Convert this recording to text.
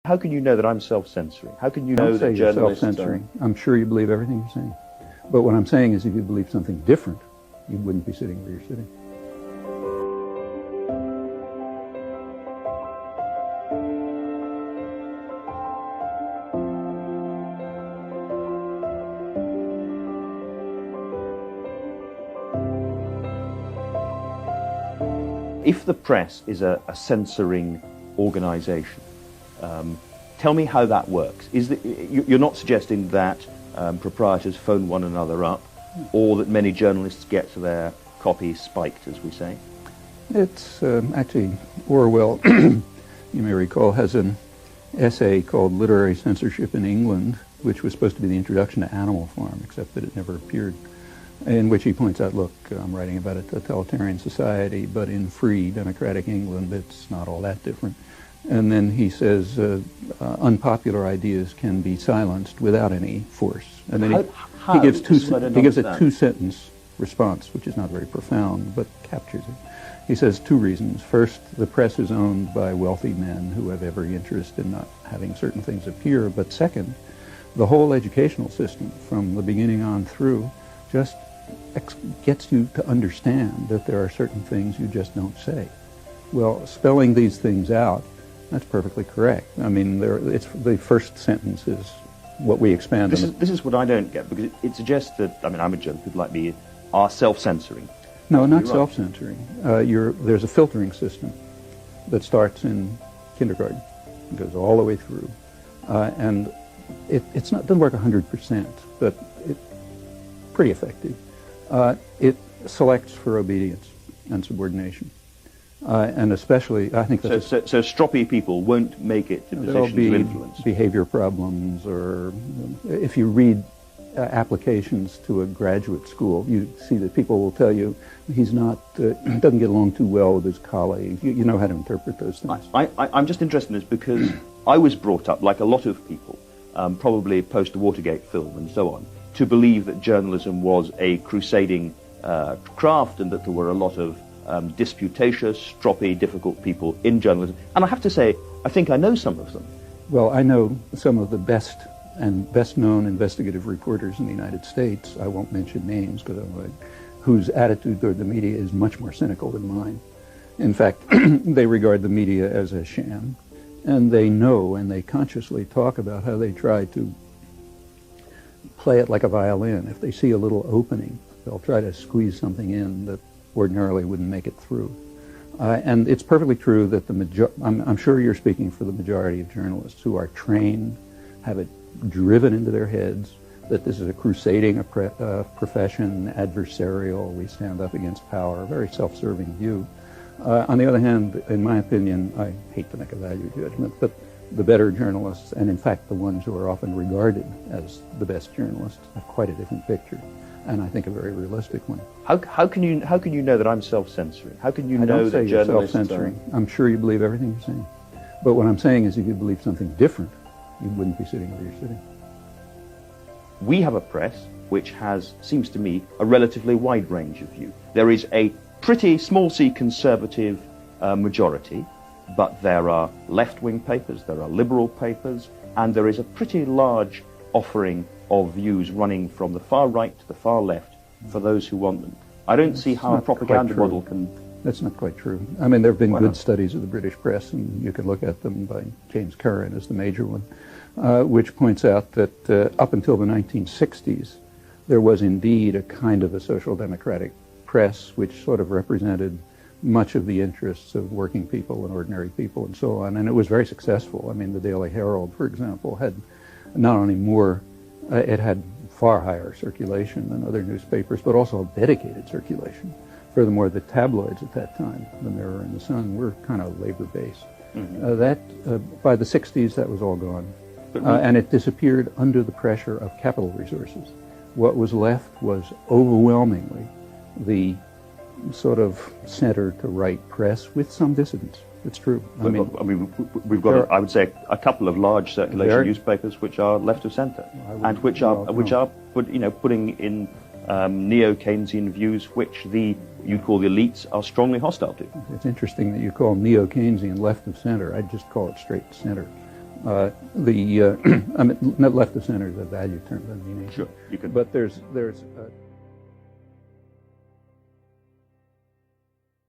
How can you know that I'm self-censoring? How can you know Don't say that you're journalists self-censoring. I'm sure you believe everything you're saying. But what I'm saying is if you believe something different, you wouldn't be sitting where you're sitting. If the press is a censoring organization, tell me how that works. You're not suggesting that proprietors phone one another up, or that many journalists get their copy spiked, as we say? It's actually, Orwell, you may recall, has an essay called Literary Censorship in England, which was supposed to be the introduction to Animal Farm, except that it never appeared, in which he points out, look, I'm writing about a totalitarian society, but in free democratic England, it's not all that different. And then he says unpopular ideas can be silenced without any force. And then he gives a two-sentence response, which is not very profound, but captures it. He says two reasons. First, the press is owned by wealthy men who have every interest in not having certain things appear. But second, the whole educational system, from the beginning on through, just gets you to understand that there are certain things you just don't say. Well, spelling these things out, that's perfectly correct. I mean, it's the first sentence is what we expand on. This is what I don't get, because it suggests that, I mean, I'm a journalist, people like me are self-censoring. No, not self-censoring. There's a filtering system that starts in kindergarten and goes all the way through. And it doesn't work 100%, but it's pretty effective. It selects for obedience and subordination. And especially, I think that's... So stroppy people won't make it to positions of influence. Behavior problems, or if you read applications to a graduate school, you see that people will tell you he's not, doesn't get along too well with his colleagues. You know how to interpret those things. I'm just interested in this because I was brought up, like a lot of people, probably post-Watergate film and so on, to believe that journalism was a crusading craft and that there were a lot of disputatious, stroppy, difficult people in journalism. And I have to say, I think I know some of them. Well, I know some of the best and best-known investigative reporters in the United States. I won't mention names, whose attitude toward the media is much more cynical than mine. In fact, they regard the media as a sham, and they know and they consciously talk about how they try to play it like a violin. If they see a little opening, they'll try to squeeze something in that ordinarily wouldn't make it through. And it's perfectly true that I'm sure you're speaking for the majority of journalists who are trained, have it driven into their heads that this is a crusading profession, adversarial, we stand up against power, a very self-serving view. On the other hand, in my opinion, I hate to make a value judgment, but the better journalists, and in fact the ones who are often regarded as the best journalists, have quite a different picture, and I think a very realistic one. How can you know that I'm self-censoring? How can you know don't say that you're journalists self-censoring. I'm sure you believe everything you're saying. But what I'm saying is if you believe something different, you wouldn't be sitting where you're sitting. We have a press which has, seems to me, a relatively wide range of view. There is a pretty small c conservative majority, but there are left-wing papers, there are liberal papers, and there is a pretty large offering of views running from the far right to the far left for those who want them. I don't see how a propaganda model can... That's not quite true. I mean, there have been good studies of the British press, and you can look at them by James Curran as the major one, which points out that up until the 1960s, there was indeed a kind of a social democratic press which sort of represented much of the interests of working people and ordinary people and so on, and it was very successful. I mean, the Daily Herald, for example, had not only more, it had far higher circulation than other newspapers, but also a dedicated circulation. Furthermore, the tabloids at that time, the Mirror and the Sun, were kind of labor-based. Mm-hmm. By the 60s, that was all gone, and it disappeared under the pressure of capital resources. What was left was overwhelmingly the sort of center to right press with some dissidents. It's true. I mean, we've got, I would say, a couple of large circulation newspapers which are left of centre, and which are putting in neo-Keynesian views which you'd call the elites are strongly hostile to. It's interesting that you call neo-Keynesian left of center. I'd just call it straight center. I mean, left of center is a value term, doesn't mean anything. Sure, you can. But there's